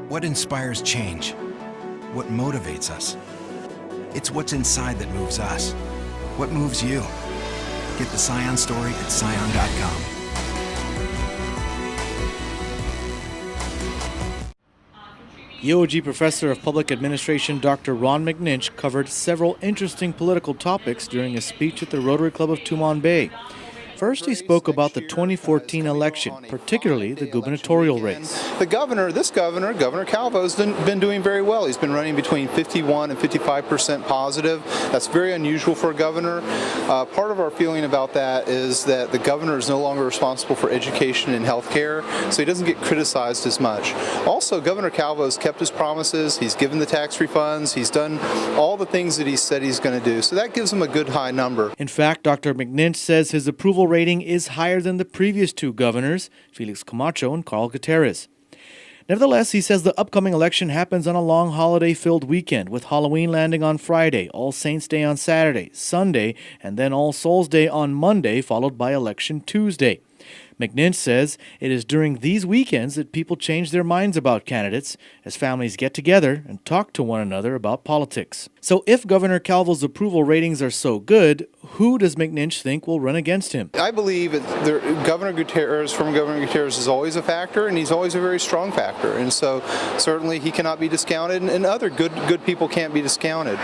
What inspires change? What motivates us? It's what's inside that moves us. What moves you? Get the Scion story at scion.com. EOG Professor of Public Administration Dr. Ron McNinch covered several interesting political topics during a speech at the Rotary Club of Tumon Bay. First, he spoke about the 2014 election, particularly the gubernatorial race. This governor, Governor Calvo's been doing very well. He's been running between 51 and 55% positive. That's very unusual for a governor. Part of our feeling about that is that the governor is no longer responsible for education and health care, so he doesn't get criticized as much. Also, Governor Calvo's kept his promises. He's given the tax refunds. He's done all the things that he said he's going to do, so that gives him a good high number. In fact, Dr. McNinch says his approval rating is higher than the previous two governors, Felix Camacho and Carl Gutierrez. Nevertheless, he says the upcoming election happens on a long holiday-filled weekend, with Halloween landing on Friday, All Saints' Day on Saturday, Sunday, and then All Souls' Day on Monday, followed by Election Tuesday. McNinch says it is during these weekends that people change their minds about candidates, as families get together and talk to one another about politics. So if Governor Calvo's approval ratings are so good, who does McNinch think will run against him? I believe former Governor Gutierrez is always a factor, and he's always a very strong factor. And so certainly he cannot be discounted, and other good people can't be discounted.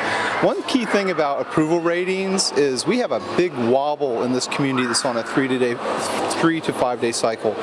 One key thing about approval ratings is we have a big wobble in this community that's on a 3 to 5 day cycle.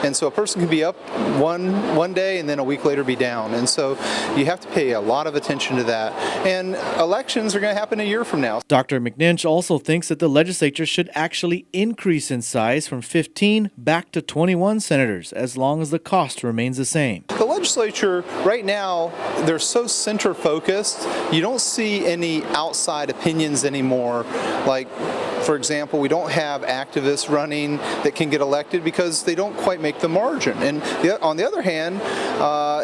And so a person can be up one day and then a week later be down. And so you have to pay a lot of attention to that. And elections are going to happen a year from now. Dr. McNinch also thinks that the legislature should actually increase in size from 15 back to 21 senators, as long as the cost remains the same. The legislature, right now, they're so center-focused, you don't see any outside opinions anymore. Like, for example, we don't have activists running that can get elected because they don't quite make the margin. And on the other hand,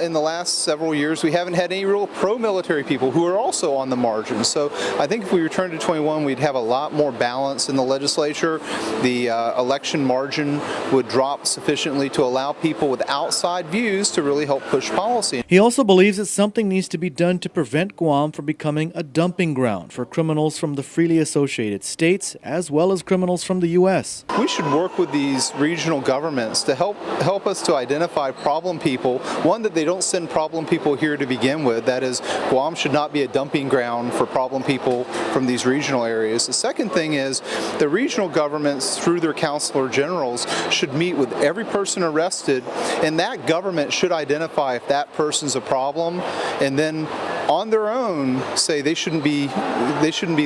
in the last several years, we haven't had any real pro-military people who are also on the margin. So I think if we return to 21, we'd have a lot more balance in the legislature. The election margin would drop sufficiently to allow people with outside views to really help push policy. He also believes that something needs to be done to prevent Guam from becoming a dumping ground for criminals from the freely associated states, as well as criminals from the U.S. We should work with these regional governments to help us to identify problem people. One, that they don't send problem people here to begin with. That is, Guam should not be a dumping ground for problem people from these regional areas. The second thing is the regional governments, through their counselor generals, should meet with every person arrested, and that government should identify if that person's a problem, and then on their own say they shouldn't be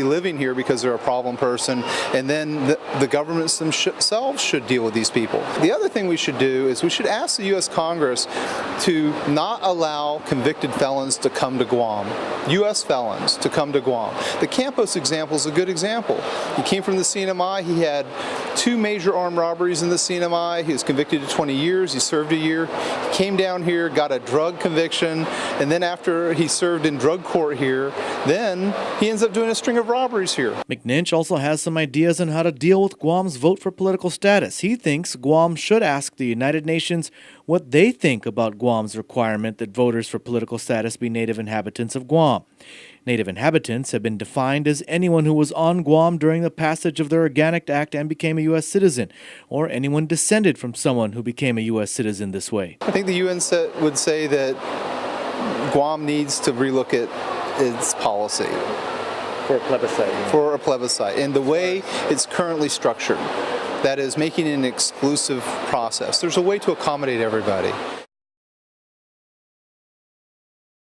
living here because they're a problem person, and then the governments themselves should deal with these people. The other thing we should do is we should ask the U.S. Congress to not allow convicted felons to come to Guam, U.S. felons to come to Guam. The Campos example is a good example. He came from the CNMI. He had 2 major armed robberies in the CNMI. He was convicted to 20 years. He served a year. He came down here, got a drug conviction, and then after he served in drug court here, then he ends up doing a string of robberies here. McNinch also has some ideas on how to deal with Guam's vote for political status. He thinks Guam should ask the United Nations what they think about Guam's requirement that voters for political status be native inhabitants of Guam. Native inhabitants have been defined as anyone who was on Guam during the passage of the Organic Act and became a U.S. citizen, or anyone descended from someone who became a U.S. citizen this way. I think the UN would say that Guam needs to relook at its policy. For a plebiscite. For a plebiscite. And the way it's currently structured, that is making it an exclusive process. There's a way to accommodate everybody.